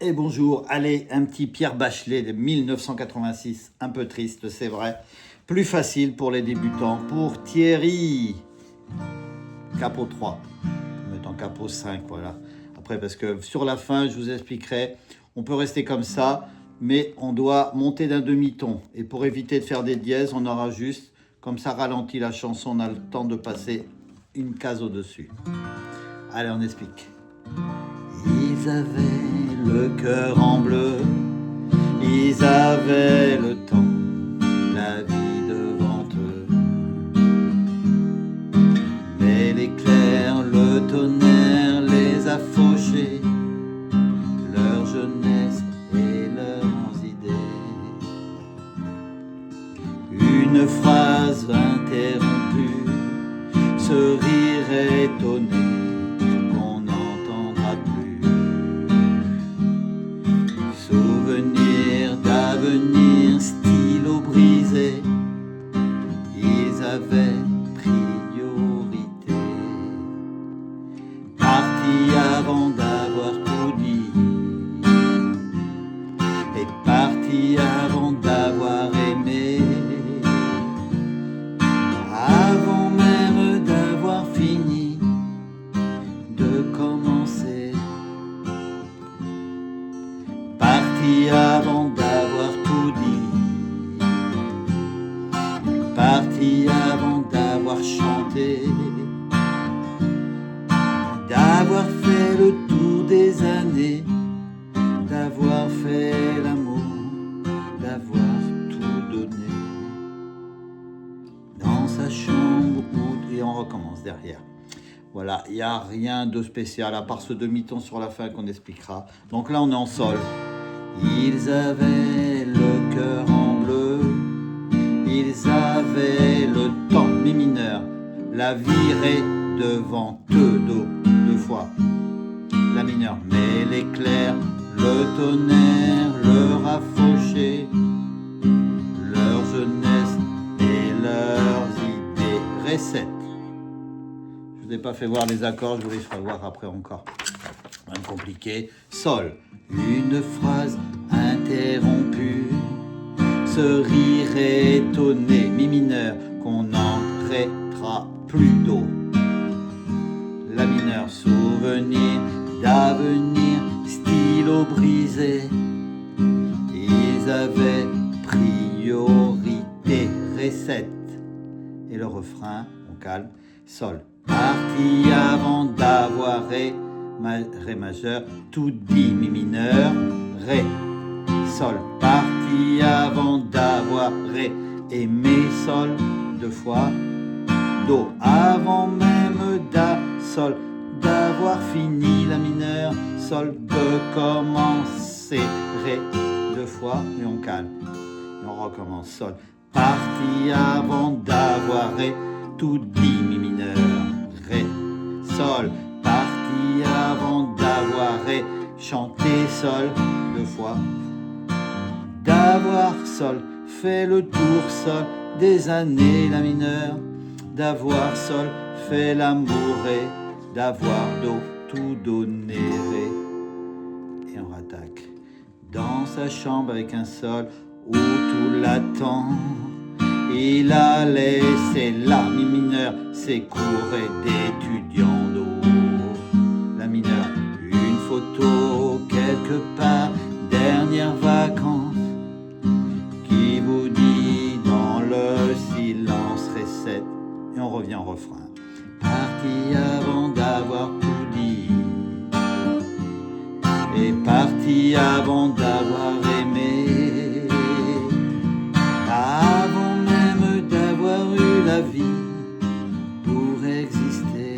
Et bonjour, allez, un petit Pierre Bachelet de 1986, un peu triste, c'est vrai. Plus facile pour les débutants, pour Thierry. Capot 3, mettant capot 5, voilà. Après, parce que sur la fin, je vous expliquerai, on peut rester comme ça, mais on doit monter d'un demi-ton. Et pour éviter de faire des dièses, on aura juste, comme ça ralentit la chanson, on a le temps de passer une case au-dessus. Allez, on explique. Ils avaient le cœur en bleu, ils avaient le temps, la vie devant eux. Mais l'éclair, le tonnerre les a fauchés, leur jeunesse et leurs idées. Une phrase interrompue, ce rire étonné, souvenir d'avenir, stylo brisé, ils avaient priorité. Partis avant d'avoir tout dit, et partis avant d'avoir aimé, avant même d'avoir fini de commencer. Partis avant d'avoir tout dit, partis avant d'avoir chanté, d'avoir fait le tour des années, d'avoir fait l'amour, d'avoir tout donné. Dans sa chambre, et on recommence derrière. Voilà, il n'y a rien de spécial à part ce demi-ton sur la fin qu'on expliquera. Donc là, on est en sol. Ils avaient le cœur en bleu, ils avaient le temps, mi mineur, la virée devant eux, do, deux fois, la mineure. Mais l'éclair, le tonnerre leur a fauché, leur jeunesse et leurs idées. Ré 7. Je vous ai pas fait voir les accords, je vous les ferai voir après encore. Un compliqué. Sol. Une phrase interrompue, ce rire étonné, mi mineur, qu'on n'arrêtera plus d'eau. La mineure, souvenir d'avenir, stylo brisé, ils avaient priorité. Ré 7. Et le refrain, on calme. Sol. Parti avant d'avoir ré majeur, tout dit, mi mineur, ré, sol. Parti avant d'avoir ré, aimé, sol, deux fois, do, avant même da, sol, d'avoir fini, la mineur, sol, de commencer, ré, deux fois, et on calme, et on recommence, sol. Parti avant d'avoir ré, tout dit, mi mineur, ré, sol. Parti avant d'avoir ré, chanté sol, deux fois, d'avoir sol, fait le tour sol, des années la mineure, d'avoir sol, fait l'amour ré, d'avoir do, tout donné ré. Et on rattaque. Dans sa chambre avec un sol où tout l'attend, il a laissé là, mi mineur, ses cours et d'étudiants d'eau. La mineure, une photo quelque part, dernière vacances, qui vous dit dans le silence Ré 7. Et on revient au refrain. Parti avant d'avoir tout dit, et parti avant d'avoir aimé, avant même d'avoir eu la vie pour exister.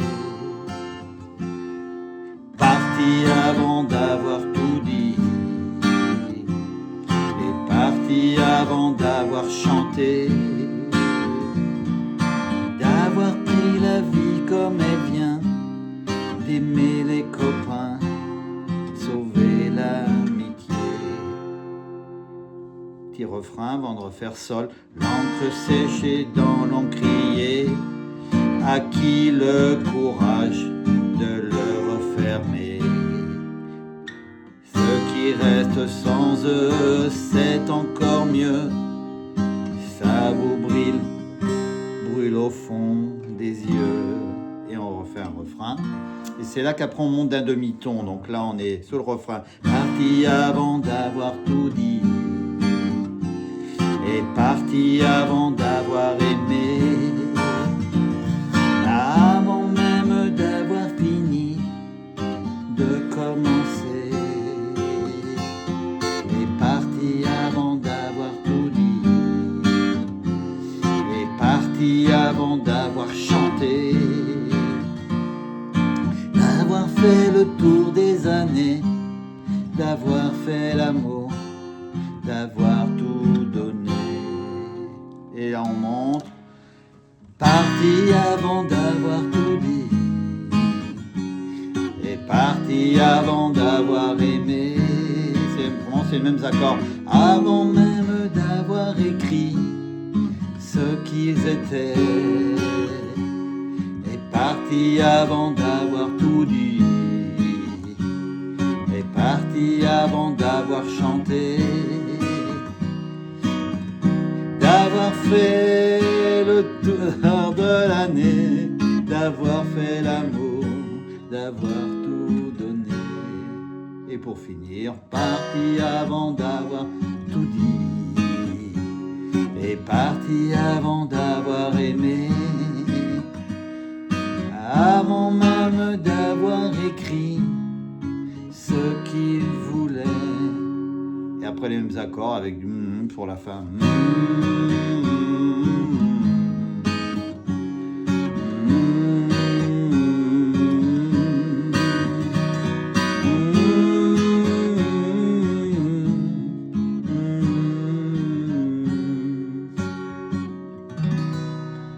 Parti avant d'avoir tout dit, et parti avant d'avoir chanté, d'avoir pris la vie comme elle vient, d'aimer les copains, sauver l'amitié. Petit refrain avant de refaire sol, l'encre séchée dans l'encrier, à qui le courage de le refermer. Ceux qui qui reste sans eux, c'est encore mieux. Ça vous brûle au fond des yeux. Et on refait un refrain. Et c'est là qu'après on monte d'un demi-ton. Donc là on est sur le refrain. Parti avant d'avoir tout dit. Et parti avant d'avoir aimé. Avant même d'avoir fini de commencer. Et parti avant d'avoir tout dit. Et parti avant d'avoir chanté. D'avoir fait le tour des années, d'avoir fait l'amour, d'avoir tout donné. Et là on monte. Parti avant d'avoir tout dit. Et parti avant d'avoir aimé. C'est les mêmes accords. Avant même d'avoir écrit ce qu'ils étaient. Parti avant d'avoir tout dit. Et parti avant d'avoir chanté. D'avoir fait le tour de l'année. D'avoir fait l'amour. D'avoir tout donné. Et pour finir, parti avant d'avoir tout dit. Et parti avant d'avoir aimé. Avant même d'avoir écrit ce qu'il voulait. Et après les mêmes accords avec du pour la fin.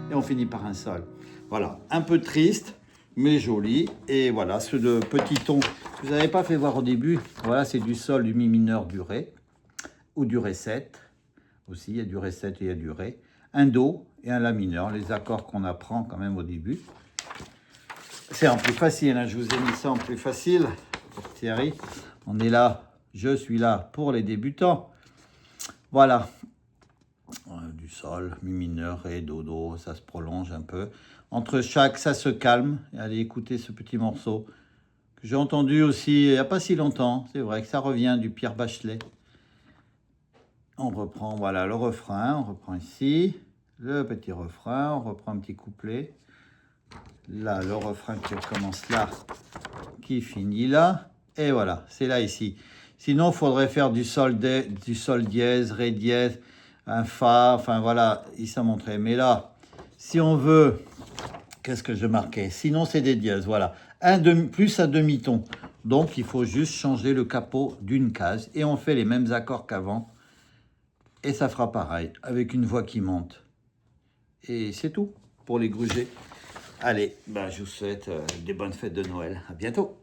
Et on finit par un sol. Voilà, un peu triste, mais joli. Et voilà, ce de petit ton que vous n'avez pas fait voir au début. Voilà, c'est du sol, du mi mineur, du ré, ou du ré 7. Aussi, il y a du ré 7 et il y a du ré. Un do et un la mineur, les accords qu'on apprend quand même au début. C'est en plus facile, hein. Je vous ai mis ça en plus facile pour Thierry. On est là, je suis là pour les débutants. Voilà. Du sol, mi mineur, ré, do, do, ça se prolonge un peu. Entre chaque, ça se calme. Allez écouter ce petit morceau que j'ai entendu aussi il n'y a pas si longtemps. C'est vrai que ça revient du Pierre Bachelet. On reprend, voilà, le refrain. On reprend ici le petit refrain. On reprend un petit couplet. Là, le refrain qui commence là, qui finit là. Et voilà, c'est là ici. Sinon, il faudrait faire du sol dièse, ré dièse, un fa. Enfin, voilà, il s'est montré. Mais là, si on veut... Qu'est-ce que je marquais? Sinon, c'est des dièses, voilà. Plus un demi-ton. Donc, il faut juste changer le capot d'une case. Et on fait les mêmes accords qu'avant. Et ça fera pareil, avec une voix qui monte. Et c'est tout pour les grugets. Allez, je vous souhaite des bonnes fêtes de Noël. À bientôt.